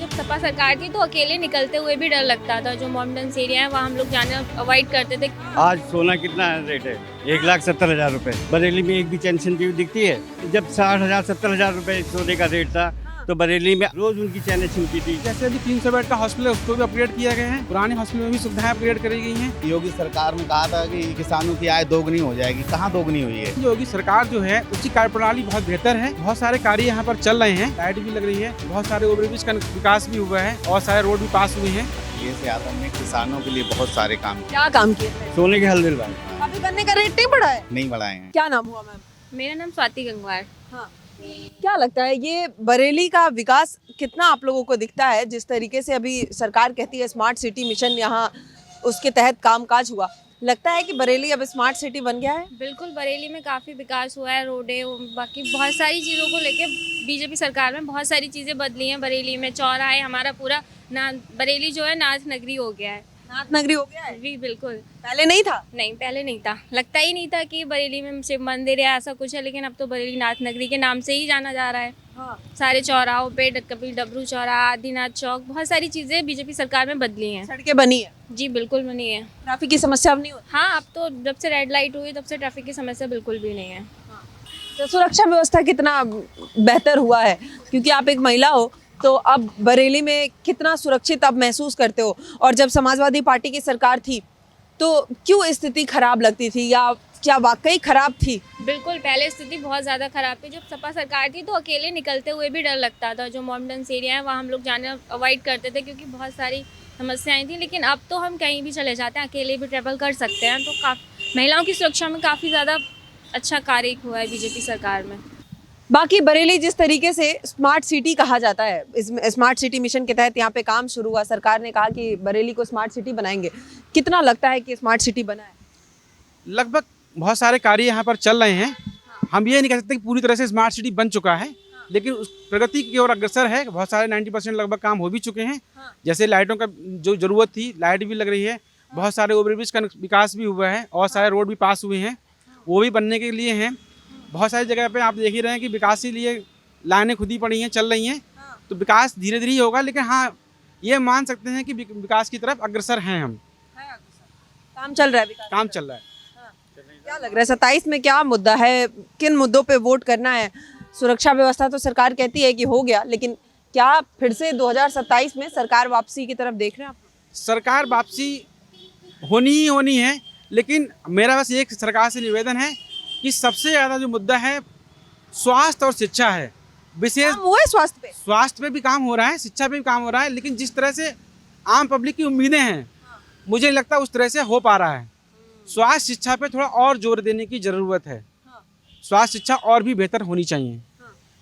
जब सपा सरकार थी तो अकेले निकलते हुए भी डर लगता था। जो मॉमडन्स एरिया है वहाँ हम लोग जाना अवॉइड करते थे। आज सोना कितना रेट है? 1,70,000 रुपए। बरेली में एक भी चैन टीवी दिखती है? जब 60,000 70,000 रुपए सोने का रेट था तो बरेली में रोज उनकी चैनें छिनती थी। जैसे अभी 300 बेड का हॉस्पिटल है उसको भी अपग्रेड किया गया है। पुराने हॉस्पिटल में भी सुविधाएं अपग्रेड करी गई हैं। योगी सरकार ने कहा था कि किसानों की आय दोगुनी हो जाएगी, कहाँ दोगुनी हुई है? योगी सरकार जो है उसकी कार्यप्रणाली बहुत बेहतर है। बहुत सारे कार्य यहाँ पर चल रहे हैं, लाइट भी लग रही है, बहुत सारे ओवरब्रिज का विकास भी हुआ है और सारे रोड भी पास हुए हैं। ये से यादव ने किसानों के लिए बहुत सारे काम किए। क्या काम किए थे? सोने के हल दिलवाए। अभी गन्ने का रेट नहीं बढ़ा है? नहीं बढ़ाए हैं। क्या नाम हुआ मैम? मेरा नाम स्वाति गंगवार। हाँ, क्या लगता है ये बरेली का विकास कितना आप लोगों को दिखता है? जिस तरीके से अभी सरकार कहती है स्मार्ट सिटी मिशन यहाँ उसके तहत कामकाज हुआ, लगता है कि बरेली अब स्मार्ट सिटी बन गया है? बिल्कुल, बरेली में काफ़ी विकास हुआ है। रोडे बाकी बहुत सारी चीज़ों को लेके बीजेपी सरकार में बहुत सारी चीज़ें बदली हैं। बरेली में चौराहे हमारा पूरा बरेली जो है नाथ नगरी हो गया है। नाथ नगरी हो गया है? जी बिल्कुल। पहले नहीं था? नहीं, पहले नहीं था। लगता ही नहीं था कि बरेली में शिव मंदिर है ऐसा कुछ है, लेकिन अब तो बरेली नाथ नगरी के नाम से ही जाना जा रहा है। हाँ। सारे चौराहों पे कपिल डब्रू चौराहा, आदिनाथ चौक, बहुत सारी चीज़ें बीजेपी सरकार में बदली हैं। सड़कें बनी है? जी बिल्कुल बनी है। ट्रैफिक की समस्या अब नहीं होती? हाँ, अब तो जब से रेड लाइट हुई तब से ट्रैफिक की समस्या बिल्कुल भी नहीं है। तो सुरक्षा व्यवस्था कितना बेहतर हुआ है? क्योंकि आप एक महिला हो तो अब बरेली में कितना सुरक्षित आप महसूस करते हो? और जब समाजवादी पार्टी की सरकार थी तो क्यों स्थिति खराब लगती थी, या क्या वाकई खराब थी? बिल्कुल, पहले स्थिति बहुत ज़्यादा खराब थी। जब सपा सरकार थी तो अकेले निकलते हुए भी डर लगता था। जो मॉमडन्स एरिया है वहाँ हम लोग जाना अवॉइड करते थे क्योंकि बहुत सारी समस्याएं थी। लेकिन अब तो हम कहीं भी चले जाते हैं, अकेले भी ट्रैवल कर सकते हैं। तो महिलाओं की सुरक्षा में काफ़ी ज़्यादा अच्छा कार्य हुआ है बीजेपी सरकार में। बाकी बरेली जिस तरीके से स्मार्ट सिटी कहा जाता है, इस स्मार्ट सिटी मिशन के तहत यहाँ पे काम शुरू हुआ, सरकार ने कहा कि बरेली को स्मार्ट सिटी बनाएंगे, कितना लगता है कि स्मार्ट सिटी बना है? लगभग बहुत सारे कार्य यहाँ पर चल रहे हैं। हम ये नहीं कह सकते कि पूरी तरह से स्मार्ट सिटी बन चुका है, लेकिन उस प्रगति की ओर अग्रसर है। बहुत सारे 90% लगभग काम हो भी चुके हैं। जैसे लाइटों का जो ज़रूरत थी, लाइट भी लग रही है, बहुत सारे ओवरब्रिज का विकास भी हुआ है और सारे रोड भी पास हुए हैं, वो भी बनने के लिए हैं। बहुत सारी जगह पे आप देख ही रहे हैं कि विकास के लिए लाइनें खुद ही पड़ी हैं, चल रही हैं। तो विकास धीरे धीरे ही होगा, लेकिन हाँ ये मान सकते हैं कि विकास की तरफ अग्रसर हैं हम। काम चल रहा है, विकास काम चल रहा है। क्या लग रहा है 27 में क्या मुद्दा है, किन मुद्दों पे वोट करना है? सुरक्षा व्यवस्था तो सरकार कहती है कि हो गया, लेकिन क्या फिर से 2027 में सरकार वापसी की तरफ देख रहे हैं आप? सरकार वापसी होनी ही होनी है, लेकिन मेरा बस एक सरकार से निवेदन है कि सबसे ज़्यादा जो मुद्दा है स्वास्थ्य और शिक्षा है। विशेष काम हुआ है स्वास्थ्य पे भी काम हो रहा है, शिक्षा पे भी काम हो रहा है, लेकिन जिस तरह से आम पब्लिक की उम्मीदें हैं मुझे नहीं लगता उस तरह से हो पा रहा है। स्वास्थ्य शिक्षा पे थोड़ा और जोर देने की ज़रूरत है। स्वास्थ्य शिक्षा और भी बेहतर होनी चाहिए,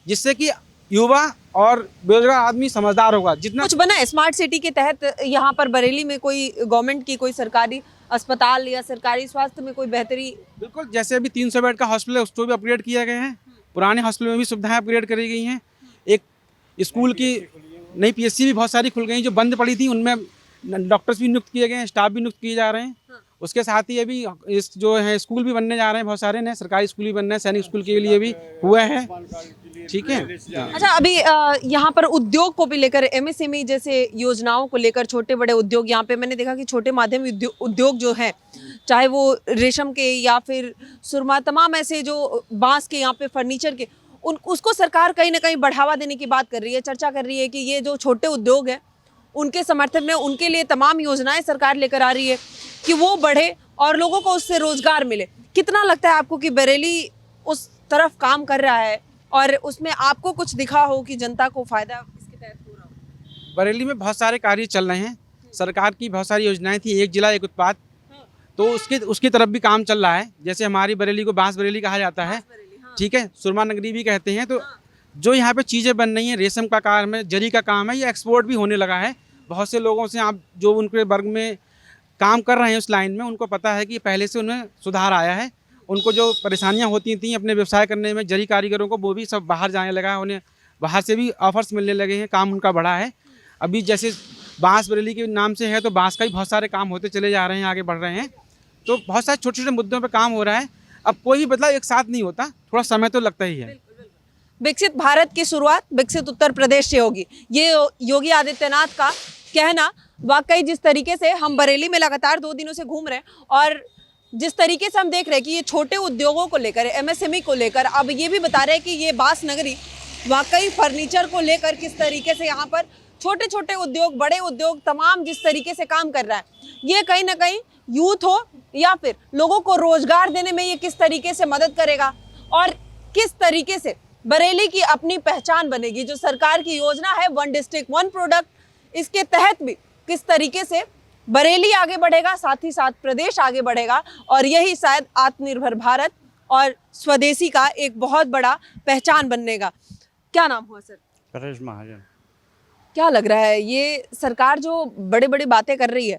जिससे कि युवा और बेरोजगार आदमी समझदार होगा। जितना कुछ बना है स्मार्ट सिटी के तहत? यहाँ पर बरेली में कोई गवर्नमेंट की कोई सरकारी अस्पताल या सरकारी स्वास्थ्य में कोई बेहतरी? बिल्कुल, जैसे अभी 300 बेड का हॉस्पिटल है उसको भी अपग्रेड किया गया है। पुराने हॉस्पिटल में भी सुविधाएं अपग्रेड करी गई हैं। एक स्कूल की नई पीएससी भी बहुत सारी खुल गई जो बंद पड़ी थी, उनमें डॉक्टर्स भी नियुक्त किए गए हैं, स्टाफ भी नियुक्त किए जा रहे हैं। उसके साथ ही अभी इस जो है स्कूल भी बनने जा रहे हैं, बहुत सारे नए सरकारी स्कूल भी बनने हैं, सैनिक स्कूल के लिए भी हुआ है। ठीक है। अच्छा, अभी यहाँ पर उद्योग को भी लेकर, एमएसएमई जैसे योजनाओं को लेकर छोटे बड़े उद्योग, यहाँ पे मैंने देखा कि छोटे माध्यम उद्योग जो है, चाहे वो रेशम के या फिर सुरमा, तमाम ऐसे जो बांस के यहाँ पे फर्नीचर के, उसको सरकार कहीं ना कहीं बढ़ावा देने की बात कर रही है, चर्चा कर रही है कि ये जो छोटे उद्योग हैं उनके समर्थन में उनके लिए तमाम योजनाएं सरकार लेकर आ रही है कि वो बढ़े और लोगों को उससे रोजगार मिले। कितना लगता है आपको कि बरेली उस तरफ काम कर रहा है और उसमें आपको कुछ दिखा हो कि जनता को फायदा इसके तहत हो रहा हो? बरेली में बहुत सारे कार्य चल रहे हैं, सरकार की बहुत सारी योजनाएं थी, एक जिला एक उत्पाद, तो उसकी तरफ भी काम चल रहा है। जैसे हमारी बरेली को बांस बरेली कहा जाता है, ठीक है, सुरमा नगरी भी कहते हैं। तो जो यहाँ पे चीज़ें बन रही हैं, रेशम का काम है, जरी का काम है, ये एक्सपोर्ट भी होने लगा है। बहुत से लोगों से आप जो उनके वर्ग में काम कर रहे हैं उस लाइन में, उनको पता है कि पहले से उन्हें सुधार आया है। उनको जो परेशानियां होती थी अपने व्यवसाय करने में, जरी कारीगरों को, वो भी सब बाहर जाने लगा है, उन्हें बाहर से भी ऑफर्स मिलने लगे हैं, काम उनका बढ़ा है। अभी जैसे बांस बरेली के नाम से है तो बांस का भी बहुत सारे काम होते चले जा रहे हैं, आगे बढ़ रहे हैं। तो बहुत सारे छोटे छोटे मुद्दों पर काम हो रहा है। अब कोई भी बदलाव एक साथ नहीं होता, थोड़ा समय तो लगता ही है। विकसित भारत की शुरुआत विकसित उत्तर प्रदेश से होगी, ये योगी आदित्यनाथ का कहना वाकई जिस तरीके से हम बरेली में लगातार 2 दिनों से घूम रहे हैं और जिस तरीके से हम देख रहे हैं कि ये छोटे उद्योगों को लेकर, एमएसएमई को लेकर, अब ये भी बता रहे हैं कि ये बास नगरी वाकई फर्नीचर को लेकर किस तरीके से यहाँ पर छोटे छोटे उद्योग, बड़े उद्योग तमाम जिस तरीके से काम कर रहा है, ये कहीं ना कहीं यूथ हो या फिर लोगों को रोजगार देने में ये किस तरीके से मदद करेगा और किस तरीके से बरेली की अपनी पहचान बनेगी। जो सरकार की योजना है 1 डिस्ट्रिक्ट 1 प्रोडक्ट, इसके तहत भी किस तरीके से बरेली आगे बढ़ेगा, साथ ही साथ प्रदेश आगे बढ़ेगा और यही शायद आत्मनिर्भर भारत और स्वदेशी का एक बहुत बड़ा पहचान बनेगा। क्या नाम हुआ सर? परेश महाजन। क्या लग रहा है ये सरकार जो बड़े बड़ी बातें कर रही है,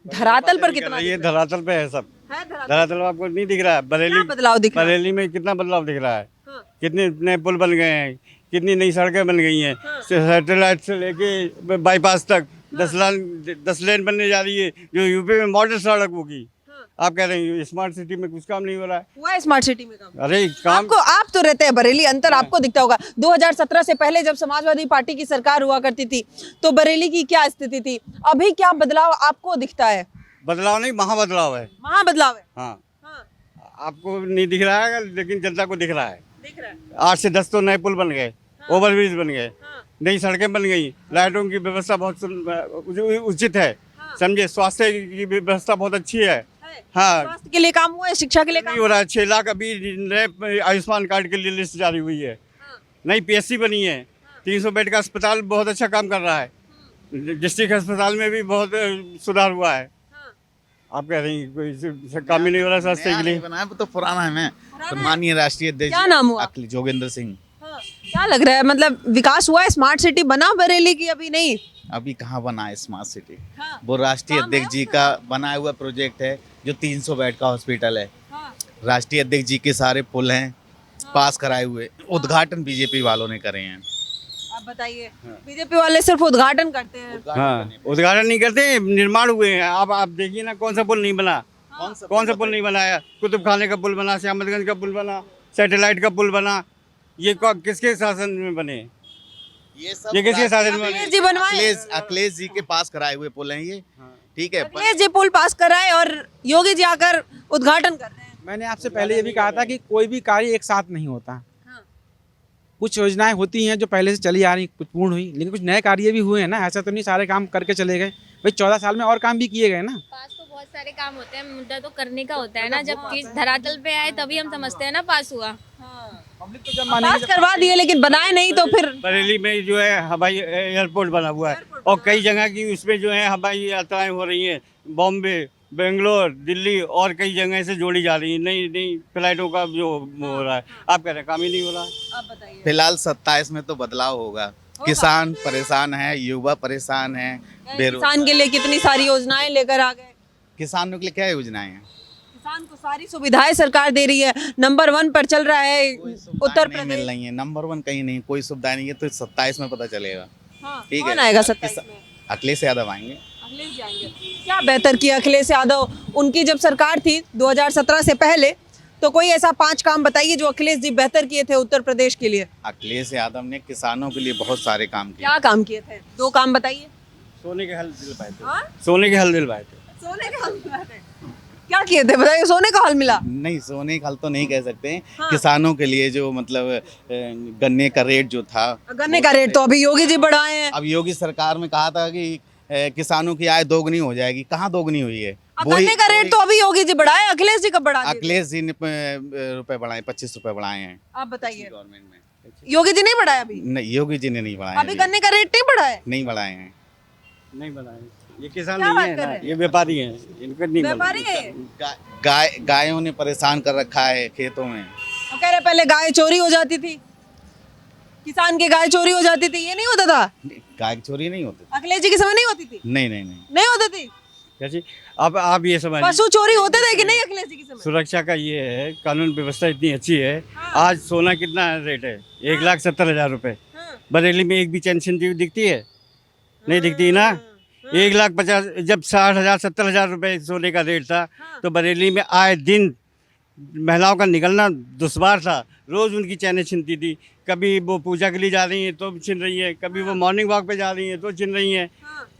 धरातल पर कितना ये धरातल पे है सब है? धरातल पे आपको नहीं दिख रहा है? बरेली क्या बदलाव दिख रहा है? बरेली में कितना बदलाव दिख रहा है? हाँ। कितने नए पुल बन गए हैं, कितनी नई सड़कें बन गई हैं, सैटेलाइट से लेके बाईपास तक 10 लेन बनने जा रही है, जो यूपी में मॉडल सड़क होगी। आप कह रहे हैं स्मार्ट सिटी में कुछ काम नहीं हो रहा है? हुआ है स्मार्ट सिटी में काम? अरे काम आपको, आप तो रहते हैं बरेली, अंतर आपको दिखता होगा। 2017 से पहले जब समाजवादी पार्टी की सरकार हुआ करती थी तो बरेली की क्या स्थिति थी, अभी क्या बदलाव आपको दिखता है? बदलाव नहीं, महाबदलाव है। महा बदलाव है। हाँ, हाँ, आपको नहीं दिख रहा है लेकिन जनता को दिख रहा है। दिख रहा है। 8 से 10 तो नए पुल बन गए, ओवरब्रिज बन गए, हाँ। नई सड़कें बन गई, लाइटों की व्यवस्था बहुत उचित है, समझे, स्वास्थ्य की व्यवस्था बहुत अच्छी है। हाँ, स्वास्थ्य के लिए काम हुआ है, शिक्षा के लिए काम नहीं हो रहा है। 6 लाख अभी नए आयुष्मान कार्ड के लिए लिस्ट जारी हुई है, नई पीएससी बनी है, 300 बेड का अस्पताल बहुत अच्छा काम कर रहा है, डिस्ट्रिक्ट अस्पताल में भी बहुत सुधार हुआ है। आप कह रही हैं कोई काम ही नहीं हो रहा स्वास्थ्य नया के लिए? नहीं बना है, वो तो पुराना है। मैं माननीय राष्ट्रीय अध्यक्ष क्या नाम हुआ? अखिलेश जोगेंद्र सिंह। क्या लग रहा है, मतलब विकास हुआ है? स्मार्ट सिटी बना बरेली की? अभी नहीं। अभी कहाँ बना है स्मार्ट सिटी? वो राष्ट्रीय अध्यक्ष जी का बनाया हुआ प्रोजेक्ट है, जो 300 बेड का हॉस्पिटल है। राष्ट्रीय अध्यक्ष जी के सारे पुल हैं पास कराए हुए, उद्घाटन बीजेपी वालों ने करे हैं। आप बताइए, बीजेपी वाले सिर्फ उद्घाटन करते हैं। हाँ, उद्घाटन नहीं करते, निर्माण हुए हैं। आप देखिए ना, कौन सा पुल नहीं बना, कौन सा पुल नहीं बनाया? कुतुब खाने का पुल बना, श्यामतगंज का पुल बना, सैटेलाइट का पुल बना। ये किसके शासन में बने? ये किसके शासन में बने? जी बनवाए, अखिलेश जी के पास कराए हुए पुल हैं ये। ठीक है, अखिलेश जी पुल पास कर रहा है और योगी जी आकर उद्घाटन कर रहे हैं। मैंने आपसे पहले ये भी कहा था कि कोई भी कार्य एक साथ नहीं होता। कुछ योजनाएं होती हैं जो पहले से चली आ रही, कुछ पूर्ण हुई, लेकिन कुछ नए कार्य भी हुए हैं ना। ऐसा तो नहीं सारे काम करके चले गए भाई, 14 साल में और काम भी किए गए ना। पास तो बहुत सारे काम होते हैं, मुद्दा तो करने का होता है ना। जब चीज धरातल पे आए तभी हम समझते हैं ना पास हुआ। पब्लिक तो जब पास करवा दिए लेकिन बनाए नहीं, तो फिर बरेली में जो है हवाई एयरपोर्ट बना हुआ है और कई जगह की उसमें जो है हवाई यात्राएं हो रही हैं। बॉम्बे, बेंगलोर, दिल्ली और कई जगह से जोड़ी जा रही है नई नई फ्लाइटों का जो हो रहा है। आप कह रहे हैं काम ही नहीं हो रहा है? आप बताइए। फिलहाल 27 में तो बदलाव होगा। किसान परेशान है, युवा परेशान है, किसान के लिए कितनी सारी योजनाएं लेकर आ गए। किसानों के लिए क्या योजनाएं हैं? किसान को सारी सुविधाएं सरकार दे रही है, नंबर 1 पर चल रहा है उत्तर नहीं मिल प्रदेश। रही है, नंबर 1 कहीं नहीं, कोई सुविधा नहीं है। तो 27 में पता चलेगा। ठीक कौन है, आएगा 27 में? अखिलेश यादव आएंगे। अखिलेश जाएंगे। क्या बेहतर किया अखिलेश यादव? उनकी जब सरकार थी 2017 से पहले, तो कोई ऐसा 5 काम बताइए जो अखिलेश जी बेहतर किए थे उत्तर प्रदेश के लिए। अखिलेश यादव ने किसानों के लिए बहुत सारे काम किए। क्या काम किए थे? 2 काम बताइए। सोने के हल दिलवाए थे। हाँ? सोने के हल दिलवाए थे। सोने का हल मिला थे? क्या किए थे बताइए? सोने का हल मिला? नहीं, सोने का हल तो नहीं कह सकते हैं। हाँ। किसानों के लिए जो मतलब गन्ने का रेट जो था, गन्ने का रेट तो अभी योगी जी बढ़ाए हैं। अब योगी सरकार में कहा था कि किसानों की आय दोगुनी हो जाएगी। कहाँ दोगुनी हुई है? अब गन्ने का रेट तो अभी योगी जी बढ़ाए, अखिलेश जी कब बढ़ा दिए? अखिलेश जी ने रुपए बढ़ाए, 25 रुपए बढ़ाए हैं आप बताइए। गवर्नमेंट में। योगी जी नहीं बढ़ाया अभी? नहीं, योगी जी ने नहीं बढ़ाए। अभी गन्ने का रेट नहीं बढ़ा है? नहीं बढ़ाए हैं। नहीं बनाए, ये किसान क्या नहीं बात है कर ना, रहे हैं? ये व्यापारी हैं, इनको नहीं व्यापारी बनाए। है? गायों ने परेशान कर रखा है खेतों में। वो कह रहे पहले गाय चोरी हो जाती थी, किसान की गाय चोरी हो जाती थी, ये नहीं होता था? गाय की चोरी नहीं होती। अखिलेश जी के समय नहीं होती थी? नहीं नहीं नहीं, नहीं होती थी? कैसी? अब आप ये समझ, पशु चोरी होते थे कि नहीं अखिलेश जी के समय? सुरक्षा का ये है, कानून व्यवस्था इतनी अच्छी है। आज सोना कितना रेट है? 1,70,000 रुपए। बरेली में एक भी चैन चिंदी दिखती है? नहीं दिखती ना। 1,50,000 जब 60,000 70,000 रुपए सोने का रेट था तो बरेली में आए दिन महिलाओं का निकलना दुश्वार था। रोज़ उनकी चैनें छिनती थी। कभी वो पूजा के लिए जा रही हैं तो छिन रही हैं, कभी वो मॉर्निंग वॉक पे जा रही हैं तो छिन रही हैं।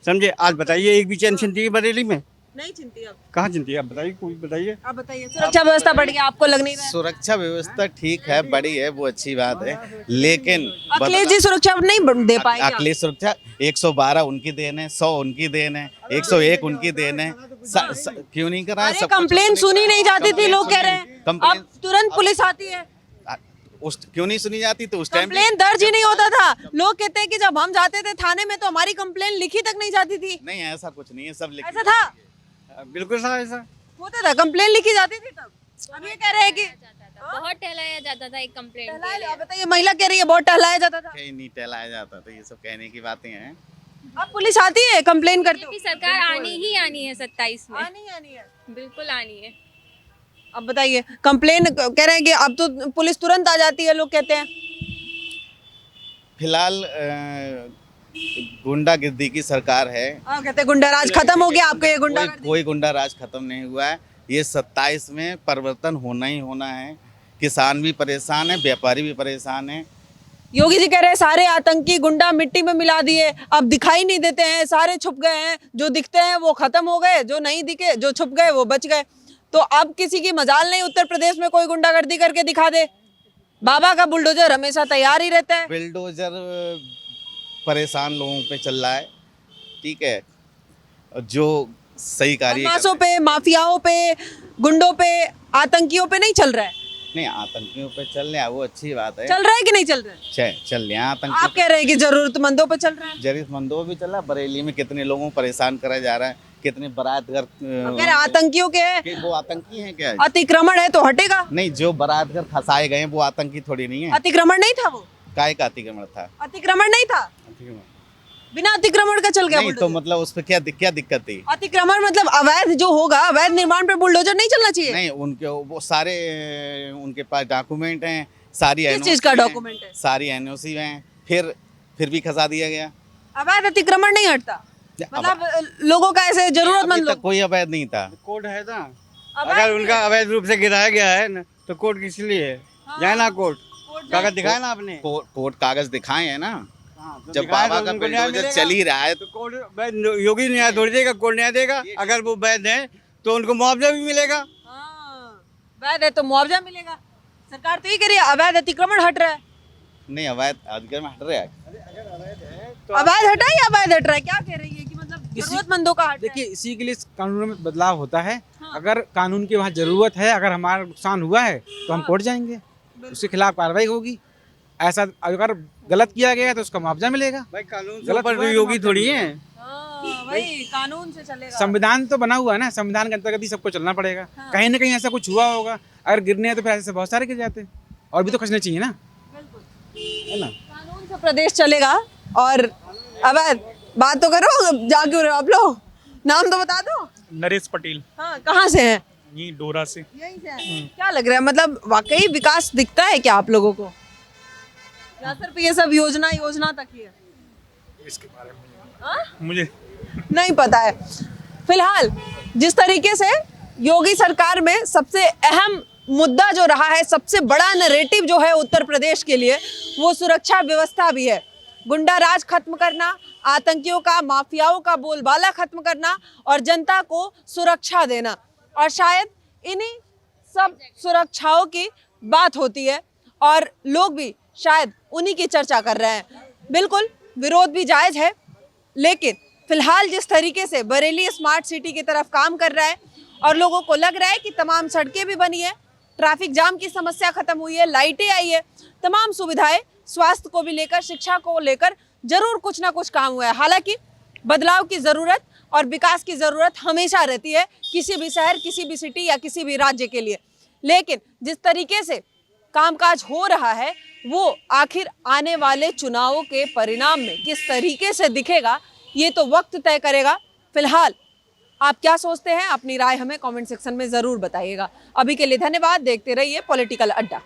समझे? आज बताइए एक भी चैन छिनती है बरेली में? नहीं चिंती अब। कहाँ छिनती है? आप बताइए, कोई बताइए। आप बताइए, सुरक्षा व्यवस्था बढ़ गया, आपको लग नहीं रहा है? सुरक्षा व्यवस्था ठीक है, बड़ी है, वो अच्छी बात है, लेकिन अखिलेश जी सुरक्षा नहीं दे पाएंगे? अखिलेश सुरक्षा 112 उनकी देन है, 100 उनकी देन है, 101 उनकी देन है। क्यों नहीं करा है? अरे सब कुछ कंप्लेन उन्होंने सुनी नहीं जाती थी, कंप्लेन लोग कह सुनी- रहे हैं कंप्लेन- अब तुरंत पुलिस आती है। उस क्यों नहीं सुनी जाती? तो उस टाइम कंप्लेन दर्ज ही नहीं होता था। लोग कहते हैं कि जब हम जाते थे थाने में तो हमारी कंप्लेन लिखी तक नहीं जाती थी। नहीं, ऐसा कुछ नहीं है, सब लिख ऐसा था? बिल्कुल सा ऐसा। होता था, कंप्लेन लिखी जाती थी तब। अब ये कह रहे हैं कि बहुत टहलाया जाता था एक कंप्लेंट के टहलाया- लिए। आप बताइए, महिला कह रही है बहुत टहलाया जाता था। कहीं नहीं टहलाया जाता, तो ये सब कहने की बातें हैं। अब पुलिस आती है कंप्लेन करते बीजेपी सरकार आनी ही आनी है 27 में, आनी है। बिल्कुल आनी है। अब बताइए, कंप्लेन कह रहे हैं कि अब तो पुलिस तुरंत आ जाती है, लोग कहते हैं। फिलहाल गुंडागिर्दी की सरकार है। कहते हैं गुंडाराज खत्म हो गया, आपको ये गुंडा कोई गुंडा राज खत्म नहीं हुआ है। ये 27 में परिवर्तन होना ही होना है। किसान भी परेशान है, व्यापारी भी परेशान है। योगी जी कह रहे हैं सारे आतंकी गुंडा मिट्टी में मिला दिए, अब दिखाई नहीं देते हैं, सारे छुप गए हैं, जो दिखते हैं वो खत्म हो गए, जो नहीं दिखे, जो छुप गए वो बच गए। तो अब किसी की मजाल नहीं उत्तर प्रदेश में कोई गुंडागर्दी करके दिखा दे। बाबा का बुलडोजर हमेशा तैयार ही रहता है। बिल्डोजर परेशान लोगों पे चल रहा है, ठीक है, जो सही कार्य बदमाशों पे, माफियाओं पे, गुंडों पे, आतंकियों पे नहीं चल रहा है। नहीं, आतंकियों पे चल रहा है, वो अच्छी बात है। चल रहा है कि नहीं चल रहा है? चल रहे हैं आतंकी। आप कह रहे हैं कि जरूरतमंदों पे चल रहा है। जरूरतमंदों भी चल रहा है। बरेली में कितने लोगों को परेशान करा जा रहा है, कितने बारात घर आप कह रहे हैं आतंकियों के है, वो आतंकी हैं क्या? अतिक्रमण है तो हटेगा। नहीं, जो बारात घर फंसाए गए हैं वो आतंकी थोड़ी नहीं है। अतिक्रमण नहीं था वो, काय का अतिक्रमण था? अतिक्रमण नहीं था, बिना अतिक्रमण का चल गया नहीं, तो बुलडोजर। मतलब उस पे क्या दिक्कत थी? अतिक्रमण मतलब अवैध जो होगा, अवैध निर्माण पे बुलडोजर नहीं चलना चाहिए। नहीं, उनके वो सारे उनके पास डॉक्यूमेंट हैं, सारी किस चीज का NOC हैं, डॉक्यूमेंट है? सारी NOC हैं, फिर भी खसा दिया गया। अवैध अतिक्रमण नहीं हटता, मतलब लोगों का ऐसे अभी जरूरतमंद तक लोग। कोई अवैध नहीं था। कोर्ट है ना, अवैध अगर उनका अवैध रूप से गिराया गया है ना तो कोर्ट किस लिए है? जाए ना कोर्ट, कागज दिखाए ना आपने। कोर्ट कागज दिखाए हैं ना। तो जब दिखाए बाबा तो का उनको न्याय बिल्डोजर मिलेगा। चल ही रहा है तो कोर्ट योगी न्याय थोड़ी देगा, कोर्ट न्याय देगा। अगर वो वैध है तो उनको मुआवजा भी मिलेगा। अवैध है तो मुआवजा मिलेगा। सरकार तो ये कह रही है अवैध अतिक्रमण हट रहा है। नहीं, अवैध अतिक्रमण हट रहा है। अवैध हटा या अवैध हट रहा है? क्या कह रही है कि मतलब जरूरतमंदों का हट रहा है? देखिए, इसी के लिए इस कानून में बदलाव होता है। अगर कानून की वहाँ जरूरत है, अगर हमारा नुकसान हुआ है तो हम कोर्ट जाएंगे, उसके खिलाफ कार्रवाई होगी। ऐसा अगर गलत किया गया तो उसका मुआवजा मिलेगा। भाई कानून से गलत ऊपर हुआ है तो योगी मुआवजा थोड़ी है। भाई कानून से चलेगा। संविधान तो बना हुआ है ना, संविधान के अंतर्गत ही सबको चलना पड़ेगा। कहीं ना कहीं ऐसा कुछ हुआ होगा, अगर गिरने हैं तो फिर ऐसे बहुत सारे गिर जाते हैं, और भी तो खसने चाहिए ना, है ना। कानून से प्रदेश चलेगा। और अवैध बात तो करो, जा क्यों रहे हो आप लोग? नाम तो बता दो। नरेश पटेल, हाँ, कहाँ से हैं? ये डोरा से। यहीं से हैं। क्या लग रहा है, मतलब वाकई विकास दिखता है क्या आप लोगों को, या सिर्फ ये सब योजना तक ही है? इसके बारे में मुझे नहीं पता है। फिलहाल जिस तरीके से योगी सरकार में सबसे अहम मुद्दा जो रहा है, सबसे बड़ा नैरेटिव जो है उत्तर प्रदेश के लिए, वो सुरक्षा व्यवस्था भी है। गुंडा राज खत्म करना, आतंकियों का, माफियाओं का बोलबाला खत्म करना और जनता को सुरक्षा देना। और शायद इन्हीं सब सुरक्षाओं की बात होती है और लोग भी शायद उन्हीं की चर्चा कर रहे हैं। बिल्कुल विरोध भी जायज है, लेकिन फिलहाल जिस तरीके से बरेली स्मार्ट सिटी की तरफ काम कर रहा है और लोगों को लग रहा है कि तमाम सड़कें भी बनी है, ट्रैफिक जाम की समस्या खत्म हुई है, लाइटें आई है, तमाम सुविधाएं, स्वास्थ्य को भी लेकर, शिक्षा को लेकर जरूर कुछ ना कुछ काम हुआ है। हालांकि बदलाव की ज़रूरत और विकास की ज़रूरत हमेशा रहती है किसी भी शहर, किसी भी सिटी या किसी भी राज्य के लिए। लेकिन जिस तरीके से कामकाज हो रहा है वो आखिर आने वाले चुनावों के परिणाम में किस तरीके से दिखेगा, ये तो वक्त तय करेगा। फिलहाल आप क्या सोचते हैं, अपनी राय हमें कमेंट सेक्शन में ज़रूर बताइएगा। अभी के लिए धन्यवाद, देखते रहिए पॉलिटिकल अड्डा।